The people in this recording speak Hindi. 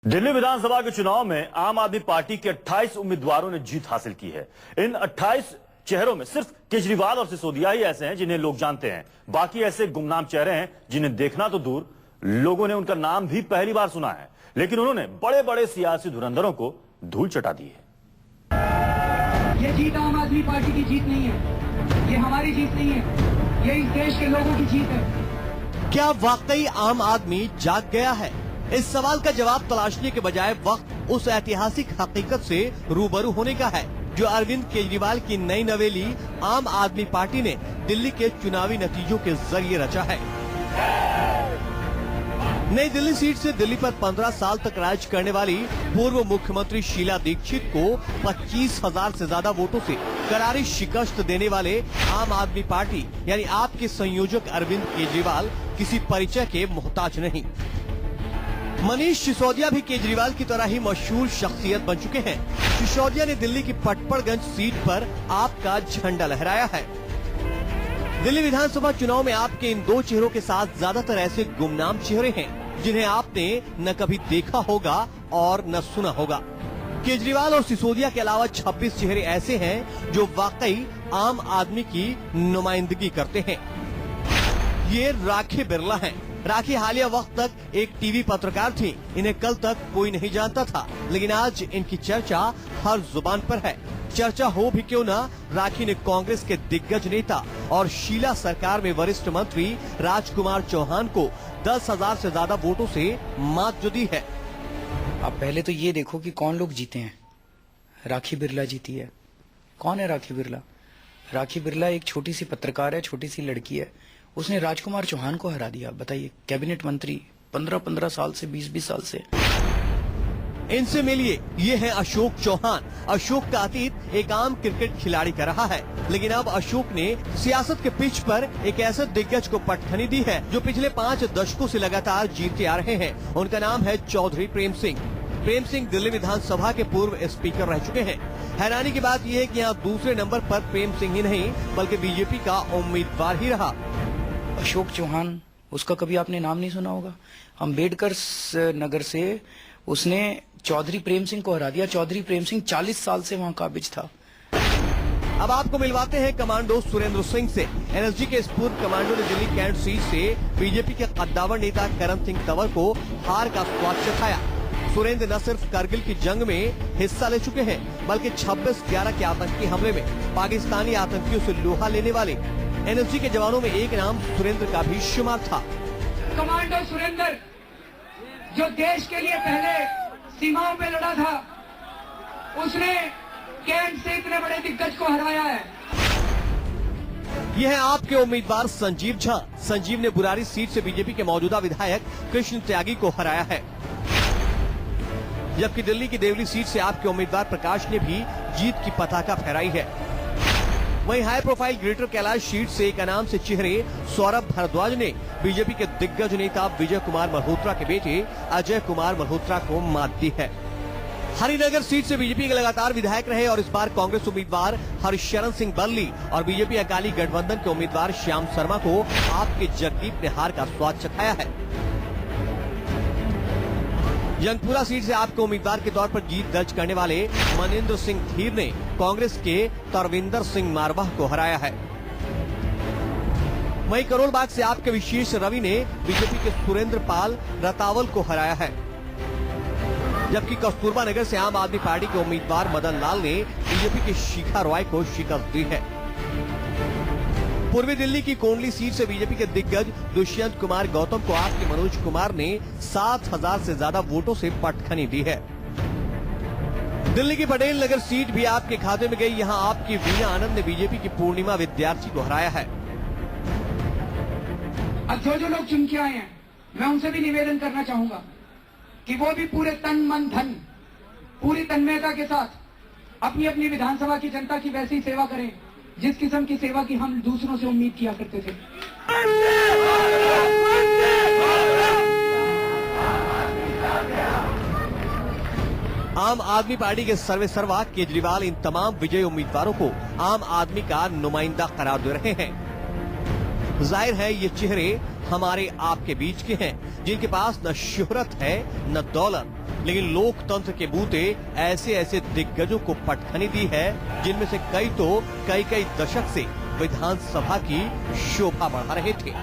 दिल्ली विधानसभा के चुनाव में आम आदमी पार्टी के 28 उम्मीदवारों ने जीत हासिल की है। इन 28 चेहरों में सिर्फ केजरीवाल और सिसोदिया ही ऐसे हैं जिन्हें लोग जानते हैं। बाकी ऐसे गुमनाम चेहरे हैं जिन्हें देखना तो दूर, लोगों ने उनका नाम भी पहली बार सुना है, लेकिन उन्होंने बड़े बड़े सियासी धुरंधरों को धूल चटा दी है। ये जीत आम आदमी पार्टी की जीत नहीं है, ये हमारी जीत नहीं है, ये इस देश के लोगों की जीत है। क्या वाकई आम आदमी जाग गया है? इस सवाल का जवाब तलाशने के बजाय वक्त उस ऐतिहासिक हकीकत से रूबरू होने का है जो अरविंद केजरीवाल की नई नवेली आम आदमी पार्टी ने दिल्ली के चुनावी नतीजों के जरिए रचा है। नई दिल्ली सीट से दिल्ली पर 15 साल तक राज करने वाली पूर्व मुख्यमंत्री शीला दीक्षित को 25,000 से ज्यादा वोटों से करारी शिकस्त देने वाले आम आदमी पार्टी यानी आप के संयोजक अरविंद केजरीवाल किसी परिचय के मोहताज नहीं। मनीष सिसोदिया भी केजरीवाल की तरह ही मशहूर शख्सियत बन चुके हैं। सिसोदिया ने दिल्ली की पटपड़गंज सीट पर आपका झंडा लहराया है। दिल्ली विधानसभा चुनाव में आपके इन दो चेहरों के साथ ज्यादातर ऐसे गुमनाम चेहरे हैं जिन्हें आपने न कभी देखा होगा और न सुना होगा। केजरीवाल और सिसोदिया के अलावा 26 चेहरे ऐसे हैं जो वाकई आम आदमी की नुमाइंदगी करते हैं। ये राखी बिरला हैं। राखी हालिया वक्त तक एक टीवी पत्रकार थी, इन्हें कल तक कोई नहीं जानता था, लेकिन आज इनकी चर्चा हर जुबान पर है। चर्चा हो भी क्यों ना, राखी ने कांग्रेस के दिग्गज नेता और शीला सरकार में वरिष्ठ मंत्री राजकुमार चौहान को 10,000 से ज्यादा वोटों से मात जो दी है। अब पहले तो ये देखो कि कौन लोग जीते हैं। राखी बिरला जीती है। कौन है राखी बिरला? राखी बिरला एक छोटी सी पत्रकार है, छोटी सी लड़की है। उसने राजकुमार चौहान को हरा दिया। बताइए, कैबिनेट मंत्री 15-15 साल से 20-20 साल से। इनसे मिलिए, ये है अशोक चौहान। अशोक का अतीत एक आम क्रिकेट खिलाड़ी का रहा है, लेकिन अब अशोक ने सियासत के पिच पर एक ऐसे दिग्गज को पटखनी दी है जो पिछले 5 दशकों से लगातार जीतते आ रहे हैं। उनका नाम है चौधरी प्रेम सिंह। प्रेम सिंह दिल्ली विधानसभा के पूर्व स्पीकर रह चुके हैं। हैरानी की बात यह है कि यहाँ दूसरे नंबर पर प्रेम सिंह ही नहीं बल्कि बीजेपी का उम्मीदवार ही रहा। अशोक चौहान, उसका कभी आपने नाम नहीं सुना होगा। अम्बेडकर नगर से उसने चौधरी प्रेम सिंह को हरा दिया। चौधरी प्रेम सिंह 40 साल से वहाँ काबिज था। अब आपको मिलवाते हैं कमांडो सुरेंद्र सिंह से। एनएसजी के इस पूर्व कमांडो ने दिल्ली कैंट सीट से बीजेपी के कद्दावर नेता करण सिंह तंवर को हार का स्वाद चखाया। सुरेंद्र न सिर्फ करगिल की जंग में हिस्सा ले चुके हैं बल्कि 26/11 के आतंकी हमले में पाकिस्तानी आतंकियों से लोहा लेने वाले एनएसजी के जवानों में एक नाम सुरेंद्र का भी शुमार था। कमांडो सुरेंद्र जो देश के लिए पहले सीमाओं पे लड़ा था, उसने कैंट से इतने बड़े दिग्गज को हराया है। यह है आपके उम्मीदवार संजीव झा। संजीव ने बुरारी सीट से बीजेपी के मौजूदा विधायक कृष्ण त्यागी को हराया है, जबकि दिल्ली की देवली सीट से आपके उम्मीदवार प्रकाश ने भी जीत की पताका फहराई है। वहीं high profile greater Kailash seat से एक अनाम से चेहरे सौरभ भारद्वाज ने बीजेपी के दिग्गज नेता विजय कुमार मल्होत्रा के बेटे अजय कुमार मल्होत्रा को मात दी है। हरिनगर सीट से बीजेपी के लगातार विधायक रहे और इस बार कांग्रेस उम्मीदवार हरिशरण सिंह बल्ली और बीजेपी अकाली गठबंधन के उम्मीदवार श्याम शर्मा को आपके जगदीप ने हार का स्वाद चखाया है। जंगपुरा सीट से आपके उम्मीदवार के तौर पर जीत दर्ज करने वाले मनेंद्र सिंह धीर ने कांग्रेस के तरविंदर सिंह मारवाह को हराया है। वहीं करोलबाग से आपके विशेष रवि ने बीजेपी के सुरेंद्र पाल रतावल को हराया है, जबकि कस्तूरबा नगर से आम आदमी पार्टी के उम्मीदवार मदन लाल ने बीजेपी के शिखा रॉय को शिकस्त दी है। पूर्वी दिल्ली की कोंडली सीट से बीजेपी के दिग्गज दुष्यंत कुमार गौतम को आपके मनोज कुमार ने 7,000 से ज्यादा वोटों से पटखनी दी है। दिल्ली की पटेल नगर सीट भी आपके खाते में गई। यहाँ आपकी वीणा आनंद ने बीजेपी की पूर्णिमा विद्यार्थी को हराया है। अब जो लोग चुन के आए हैं, मैं उनसे भी निवेदन करना चाहूंगा कि वो भी पूरे तन मन धन पूरी तन्मयता के साथ अपनी अपनी विधानसभा की जनता की वैसी सेवा करें जिस किस्म की सेवा की हम दूसरों से उम्मीद किया करते थे। आम आदमी पार्टी के सर्वे सर्वा केजरीवाल इन तमाम विजयी उम्मीदवारों को आम आदमी का नुमाइंदा करार दे रहे हैं। जाहिर है ये चेहरे हमारे आपके बीच के हैं, जिनके पास न शोहरत है न दौलत, लेकिन लोकतंत्र के बूते ऐसे ऐसे दिग्गजों को पटखनी दी है, जिनमें से कई तो कई दशक से विधानसभा की शोभा बढ़ा रहे थे।